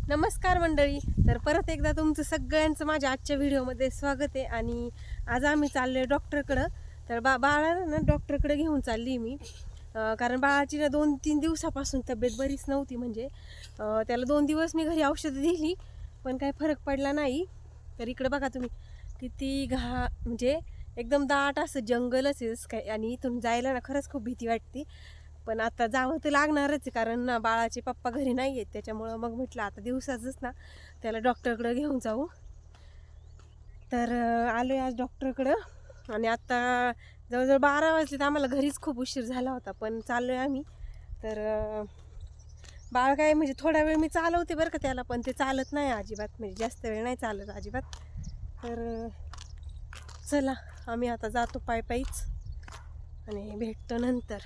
नमस्कार मंडळी. तर परत एकदा तुमचं सगळ्यांचं माझ्या आजच्या व्हिडिओमध्ये स्वागत आहे. आणि आज आम्ही चाललो आहे डॉक्टरकडं. तर बाळाला ना डॉक्टरकडे घेऊन चालली मी. कारण बाळाची ना 2-3 दिवसापासून तब्येत बरीच नव्हती. म्हणजे त्याला 2 दिवस मी घरी औषधं दिली पण काही फरक पडला नाही. तर इकडं बघा तुम्ही किती म्हणजे एकदम दाट असं जंगलच आहे काय. आणि इथून जायला ना खरंच खूप भीती वाटते. पण आता जावं तर लागणारच आहे कारण ना बाळाचे पप्पा घरी नाही आहेत. त्याच्यामुळं मग म्हटलं आता दिवसाचंच ना त्याला डॉक्टरकडं घेऊन जाऊ. तर आलो आहे आज डॉक्टरकडं. आणि आता जवळजवळ 12 वाजले तर आम्हाला घरीच खूप उशीर झाला होता पण चाललो आहे आम्ही. तर बाळ काय म्हणजे थोडा वेळ मी चालवते बरं का त्याला, पण ते चालत नाही अजिबात, म्हणजे जास्त वेळ नाही चालत अजिबात. तर चला आम्ही आता जातो पायीच आणि भेटतो नंतर.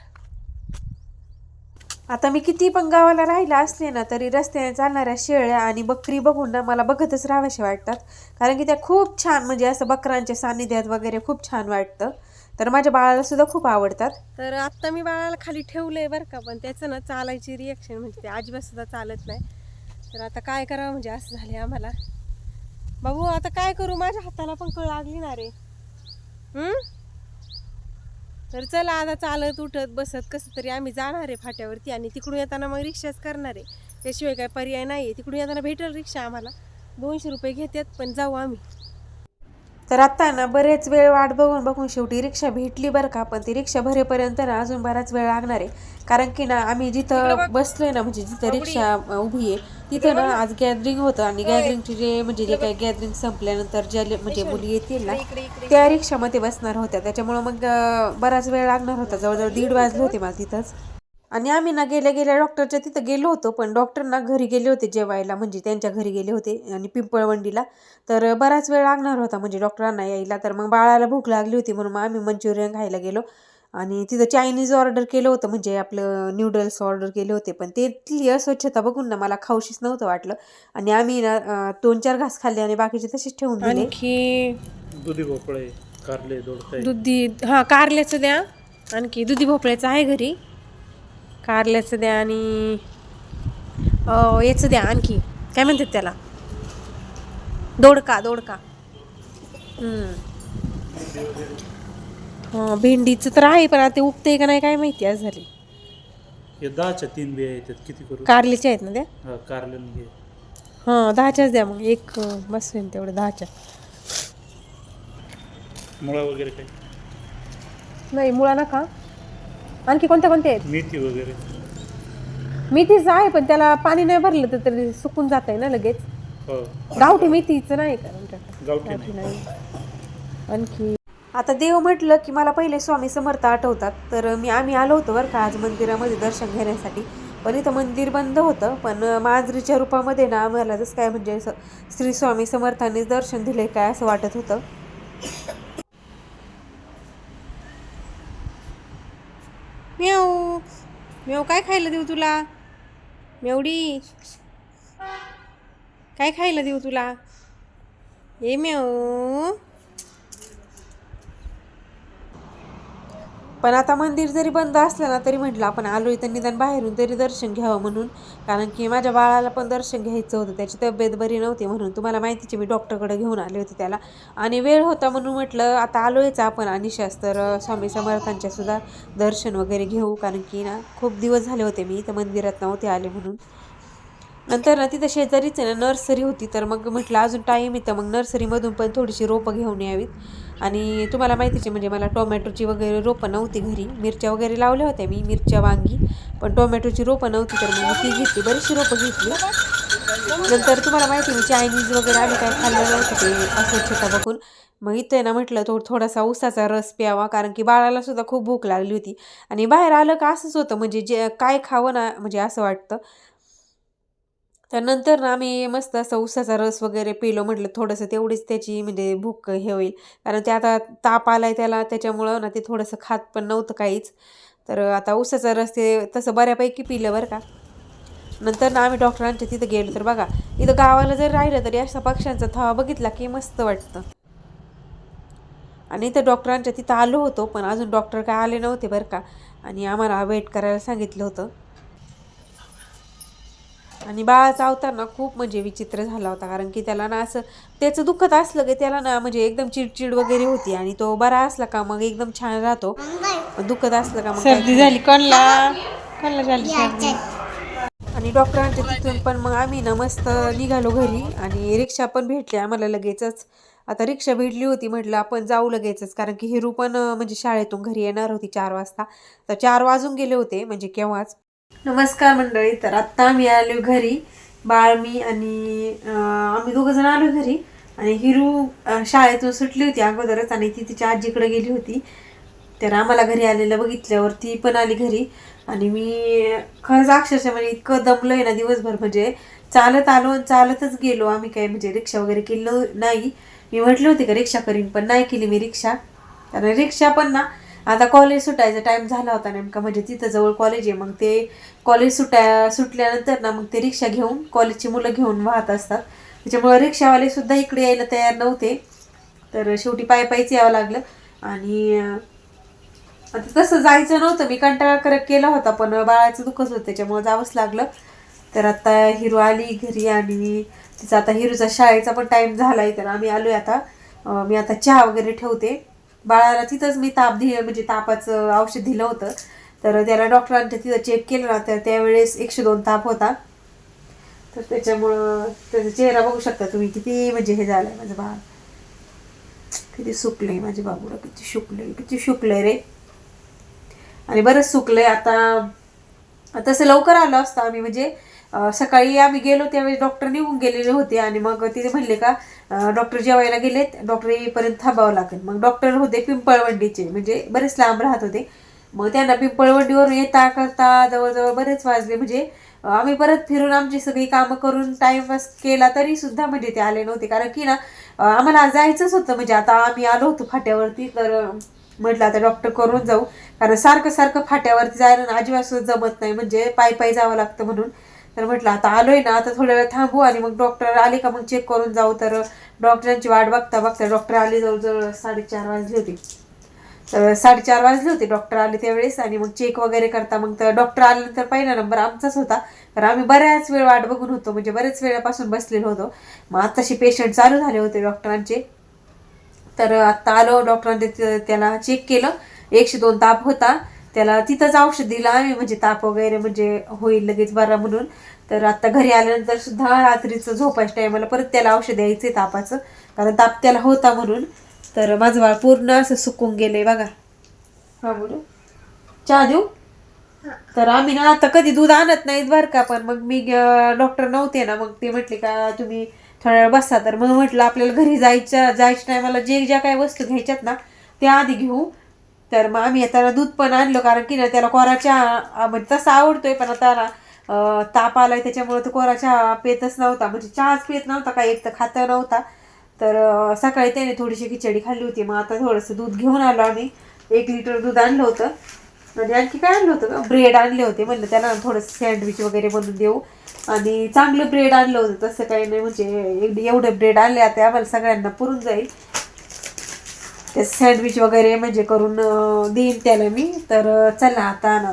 आता मी किती पण गावाला राहिला असले ना तरी रस्त्याने चालणाऱ्या शेळ्या आणि बकरी बघून ना मला बघतच राहाव्याशा वाटतात. कारण की त्या खूप छान, म्हणजे असं बकरांच्या सानिध्यात वगैरे खूप छान वाटतं. तर माझ्या बाळाला सुद्धा खूप आवडतात. तर आत्ता मी बाळाला खाली ठेवलंय बरं का, पण त्याचं ना चालायची रिॲक्शन म्हणजे ते अजिबात सुद्धा चालत नाही. तर आता काय करावं म्हणजे असं झाले आम्हाला. बाबू आता काय करू, माझ्या हाताला पण कळ लागली ना रे. तर चला आता चालत उठत बसत कसं तरी आम्ही जाणार आहे फाट्यावरती. आणि तिकडून येताना मग रिक्षाच करणार आहे, त्याशिवाय काय पर्याय नाही आहे. तिकडून येताना भेटेल रिक्षा आम्हाला, 200 रुपये घेतात, पण जाऊ आम्ही. तर आत्ता ना बरेच वेळ वाट बघून बघून शेवटी रिक्षा भेटली बरं का. पण ती रिक्षा भरेपर्यंत ना अजून बराच वेळ लागणार आहे. कारण की ना आम्ही जिथं बसलोय ना, म्हणजे जिथं रिक्षा उभी आहे तिथं ना आज गॅदरिंग होतं. आणि गॅदरिंगचे जे काही गॅदरिंग संपल्यानंतर ज्या म्हणजे मुली येतील ना त्या रिक्षामध्ये बसणार होत्या. त्याच्यामुळं मग बराच वेळ लागणार होता, जवळजवळ 1:30 वाजले होते मला तिथंच. आणि आम्ही ना गेल्या गेल्या डॉक्टरच्या तिथं गेलो होतो, पण डॉक्टर ना घरी गेले होते जेवायला, म्हणजे त्यांच्या घरी गेले होते आणि पिंपळवंडीला. तर बराच वेळ लागणार होता म्हणजे डॉक्टरांना यायला. तर मग बाळाला भूक लागली होती म्हणून मग आम्ही मंचुरियन खायला गेलो. आणि तिथं चायनीज ऑर्डर केलं होतं, म्हणजे आपलं न्यूडल्स ऑर्डर केले होते. पण ते तिथली अस्वच्छता बघून ना मला खाऊशीच नव्हतं वाटलं. आणि आम्ही ना 2-4 घास खाल्ले आणि बाकीचे तसेच ठेवून दिले. आणखी दुधी भोपळे, कारले, दोडके. दुधी, हां कारल्याचं द्या. आणखी दुधी भोपळ्याचं आहे घरी, कारल्याचं द्या. आणि याचं द्या, आणखी काय म्हणतात त्याला, दोडका. हां भेंडीचं तर आहे, पण आता ते उगतंय का नाही काय माहिती आज झाली. हे 10च्या 3 बिया येतात, किती करू? कारल्याच्या आहेत ना त्या? हा, कारल्यानं घे. हां 10च्याच द्या मग, एक बस होईल तेवढं 10च्या. मुळा वगैरे काही? नाही मुळा नका. आणखी कोणत्या आहेत? मेथी वगैरे? मेथीच आहे पण त्याला पाणी नाही भरलं तर तरी सुकून जात आहे ना लगेच. हो. गावठी मेथीचं नाही का आमच्याकडे? गावठी नाही. आणखी आता देव म्हटलं की मला पहिले स्वामी समर्थ आठवतात. तर आम्ही आलो होतो बरं का आज मंदिरामध्ये दर्शन घेण्यासाठी. पण इथं मंदिर बंद होतं, पण मांजरीच्या रूपामध्ये ना आम्हाला जसं काय म्हणजे असं श्री स्वामी समर्थांनीच दर्शन दिले काय असं वाटत होतं. म्याऊ म्याऊ, काय खायला देऊ तुला? मेवडी, काय खायला देऊ तुला? ए म्याऊ. पण आता मंदिर जरी बंद असलं ना तरी म्हटलं आपण आलोय तर निदान बाहेरून तरी दर्शन घ्यावं म्हणून. कारण की माझ्या बाळाला पण दर्शन घ्यायचं होतं, त्याची तब्येत बरी नव्हती म्हणून. तुम्हाला माहितीचे मी डॉक्टरकडे घेऊन आले होते त्याला. आणि वेळ होता म्हणून म्हटलं आता आलोयच आपण अनिशास, तर स्वामी समर्थांच्या सुद्धा दर्शन वगैरे घेऊ. कारण की ना खूप दिवस झाले होते मी इथं मंदिरात नव्हते आले म्हणून. नंतर ना तिथं शेजारीच आहे ना नर्सरी होती, तर मग म्हटलं अजून टाईम येतं, मग नर्सरीमधून पण थोडीशी रोपं घेऊन यावीत. आणि तुम्हाला माहितीच आहे म्हणजे मला टोमॅटोची वगैरे रोपं नव्हती घरी. मिरच्या वगैरे लावल्या होत्या मी, मिरच्या, वांगी, पण टोमॅटोची रोपं नव्हती. तर मग मी ती घेतली, बरीचशी रोपं घेतली. नंतर तुम्हाला माहिती आहे मी चायनीज वगैरे आम्ही काय खाल्लं नव्हतं ते अस्वच्छता बघून. मग इथे ना म्हटलं थोडासा ऊसाचा रस प्यावा, कारण की बाळाला सुद्धा खूप भूक लागली होती. आणि बाहेर आलं का असंच होतं, म्हणजे जे काय खावं ना म्हणजे असं वाटतं. त्यानंतर ना आम्ही मस्त असं ऊसाचा रस वगैरे पिलो. म्हटलं थोडंसं तेवढीच त्याची म्हणजे भूक हे होईल, कारण ते आता ताप आलाय त्याला, त्याच्यामुळं ना ते थोडंसं खात पण नव्हतं काहीच. तर आता ऊसाचा रस ते तसं बऱ्यापैकी पिलं बरं का. नंतर ना आम्ही डॉक्टरांच्या तिथं गेलो. तर बघा इथं गावाला जर राहिलं तरी असा पक्ष्यांचा थवा बघितला की मस्त वाटतं. आणि इथं डॉक्टरांच्या तिथं आलो होतो, पण अजून डॉक्टर काय आले नव्हते बरं का. आणि आम्हाला वेट करायला सांगितलं होतं. आणि बाळाचा अवतार ना खूप म्हणजे विचित्र झाला होता, कारण की त्याला ना असं त्याचं दुखत असलं की त्याला ना म्हणजे एकदम चिडचिड वगैरे होती, आणि तो बरा असला का मग एकदम छान राहतो, पण दुखत असलं का मग काय सर्दी खरं झाली नाही. कोणला झाली सर्दी. आणि डॉक्टरांच्या तिथून पण मग आम्ही ना मस्त निघालो घरी, आणि रिक्षा पण भेटली आम्हाला लगेचच. आता रिक्षा भेटली होती, म्हटलं आपण जाऊ लगेचच, कारण की हिरू पण म्हणजे शाळेतून घरी येणार होती 4 वाजता. तर 4 वाजून गेले होते म्हणजे केव्हाच. नमस्कार मंडळी, तर आत्ता आम्ही आलो घरी, बाळ मी आणि आम्ही दोघं जण आलो घरी. आणि हिरू शाळेतून सुटली होती अगोदरच, आणि ती तिच्या आजीकडे गेली होती. तर आम्हाला घरी आलेलं बघितल्यावर ती पण आली घरी. आणि मी खरंच अक्षरशः म्हणजे इतकं दमलोय ना दिवसभर, म्हणजे चालत आलो आणि चालतच गेलो आम्ही, काय म्हणजे रिक्षा वगैरे केलं नाही. मी म्हटले होते का रिक्षा करीन, पण नाही केली मी रिक्षा. कारण रिक्षा पण ना आता कॉलेज सुटायचा टाईम झाला होता नेमका, म्हणजे तिथं जवळ कॉलेज आहे, मग ते कॉलेज सुटल्यानंतर ना मग ते रिक्षा घेऊन कॉलेजची मुलं घेऊन वाहत असतात. त्याच्यामुळे रिक्षावाले सुद्धा इकडे यायला तयार नव्हते, तर शेवटी पायीच यावं लागलं. आणि आता तसं जायचं नव्हतं, मी कंटाळा करत केला होता, पण बाळाचं दुखत होतं त्याच्यामुळे जावंच लागलं. तर आता हिरू आली घरी, आणि तिचा आता हिरूचा शाळेचा पण टाईम झाला आहे, तर आम्ही आलोय आता. मी आता चहा वगैरे ठेवते. बाळाला तिथंच मी म्हणजे तापाचं औषध दिलं होतं, तर त्याला डॉक्टरांच्या तिथं चेक केलं ना, तर त्यावेळेस 102 ताप होता. तर त्याच्यामुळं त्याचा चेहरा बघू शकता तुम्ही, किती म्हणजे हे झालंय माझं बाळ, किती सुकलंय माझे बाबूला, किती शुकलंय रे. आणि बरंच सुकलंय आता. तसं लवकर आलो असतं आम्ही, म्हणजे सकाळी आम्ही गेलो त्यावेळी डॉक्टर निघून गेलेले होते, आणि मग तिथे म्हणले का डॉक्टर जेवायला गेलेत, डॉक्टर येईपर्यंत थांबावं लागेल. मग डॉक्टर होते पिंपळवंडीचे, म्हणजे बरेच लांब राहत होते. मग त्यांना पिंपळवंडीवरून येता करता जवळजवळ बरेच वाजले, म्हणजे आम्ही परत फिरून आमची सगळी कामं करून टाईमपास केला तरी सुद्धा म्हणजे ते आले नव्हते. कारण की ना आम्हाला जायचंच होतं, म्हणजे आता आम्ही आलो होतो फाट्यावरती, तर म्हटलं आता डॉक्टर करून जाऊ, कारण सारखं सारखं फाट्यावरती जायला ना अजिबात जमत नाही, म्हणजे पायी जावं लागतं म्हणून. तर म्हटलं आता आलोय ना, आता थोड्या वेळ थांबू, आणि मग डॉक्टर आले का मग चेक करून जाऊ. तर डॉक्टरांची वाट बघता बघता डॉक्टर आले, जवळजवळ 4:30 वाजले होते. तर 4:30 वाजले होते डॉक्टर आले त्यावेळेस, आणि मग चेक वगैरे करता मग तर डॉक्टर आल्यानंतर पहिला नंबर आमचाच होता. तर आम्ही बऱ्याच वेळ वाट बघून होतो, म्हणजे बरेच वेळापासून बसलेलो होतो. मग आत्ताशी पेशंट चालू झाले होते डॉक्टरांचे. तर आत्ता आलो, डॉक्टरांनी त्याला चेक केलं, 102 ताप होता. त्याला तिथंच औषध दिलं आम्ही, म्हणजे ताप वगैरे म्हणजे होईल लगेच बरा म्हणून. तर आत्ता घरी आल्यानंतर सुद्धा रात्रीचं झोपायच्या टायमाला परत त्याला औषध द्यायचं आहे तापाचं, कारण ताप त्याला होता म्हणून. तर माझं बाळ पूर्ण असं सुकून गेलंय बघा. हा बोलू, चहा देऊ. तर आम्ही ना आता कधी दूध आणत नाहीत बरं का, पण मग मी डॉक्टर नव्हते ना, मग ते म्हटले का तुम्ही थोड्या वेळ बसा. तर मग म्हटलं आपल्याला घरी जायच्या टायमाला ज्या काही वस्तू घ्यायच्यात ना त्या आधी घेऊ. तर मग आम्ही आता दूध पण आणलं, कारण की ना त्याला कोरा चहा म्हणजे तसा आवडतोय, पण आता ना ताप आलाय त्याच्यामुळे तो कोरा चहा पेतच नव्हता, म्हणजे चहाच पेत नव्हता, काही एक तर खाता नव्हता. तर सकाळी त्याने थोडीशी खिचडी खाल्ली होती. मग आता थोडंसं दूध घेऊन आलो आम्ही, 1 लिटर दूध आणलं होतं. म्हणजे आणखी काय आणलं होतं का, ब्रेड आणले होते, म्हणलं त्याला थोडंसं सँडविच वगैरे बनवून देऊ. आणि चांगलं ब्रेड आणलं होतं, तसं काही नाही, म्हणजे एवढे ब्रेड आणले आता आम्हाला सगळ्यांना पुरून जाईल. ते सँडविच वगैरे म्हणजे करून देईन त्याला मी. तर चला आता ना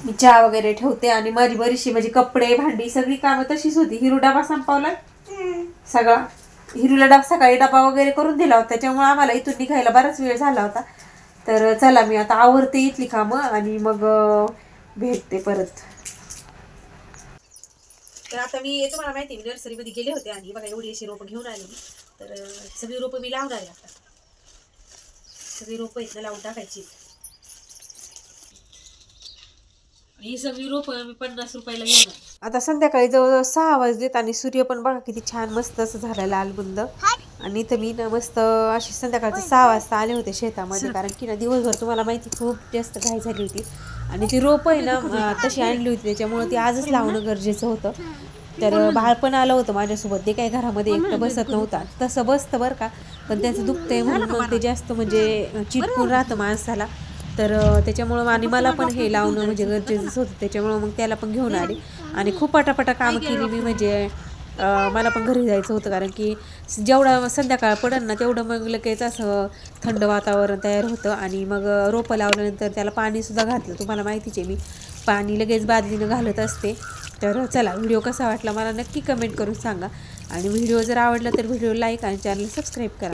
मी चहा वगैरे ठेवते, आणि माझी बरीचशी म्हणजे कपडे भांडी सगळी कामं तशीच होती. हिरू डबा संपवला सगळा, हिरूला सकाळी डबा वगैरे करून दिला होता, त्याच्यामुळे आम्हाला इथून निघायला बराच वेळ झाला होता. तर चला मी आता आवरते इथली कामं, आणि मग भेटते परत. तर आता मी तुम्हाला माहिती मी नर्सरीमध्ये गेले होते, आणि बघा एवढी अशी रोपं घेऊन आले मी. तर सगळी रोपं मी लावणार आहे आता, सगळी रोपं इथं लावून टाकायची. ही सगळी रोपं मी 50 रुपयाला घेऊन आले. आता संध्याकाळी जवळजवळ 6 वाजलेत, आणि सूर्य पण बघा किती छान मस्त असं झालं लालबुंद. आणि इथं मी ना मस्त अशी संध्याकाळचे 6 वाजता आले होते शेतामध्ये, कारण की ना दिवसभर तुम्हाला माहिती खूप जास्त घाई झाली होती, आणि ती रोपं आहे ना तशी आणली होती, त्याच्यामुळे ती आजच लावणं गरजेचं होतं. तर बाळ पण आलं होतं माझ्यासोबत, ते काही घरामध्ये एकटं बसत नव्हता, तसं बसतं बरं का, पण त्याचं दुखतंय म्हणून मग ते जास्त म्हणजे चिटकून राहतं माणसाला. तर त्याच्यामुळं आणि मला पण हे लावणं म्हणजे गरजेचंच होतं, त्याच्यामुळं मग त्याला पण घेऊन आले, आणि खूप पटापटा कामं केली मी. म्हणजे मला पण घरी जायचं होतं, कारण की जेवढं संध्याकाळ पडेल ना तेवढं मग लगेच असं थंड वातावरण तयार होतं. आणि मग रोपं लावल्यानंतर त्याला पाणीसुद्धा घातलं, तुम्हाला माहितीच आहे मी पाणी लगेच बादलीनं घालत असते. तर चला, व्हिडिओ कसा वाटला मला नक्की कमेंट करून सांगा. आणि व्हिडिओ जर आवडला तर व्हिडिओ लाईक आणि चॅनल सबस्क्राईब करा.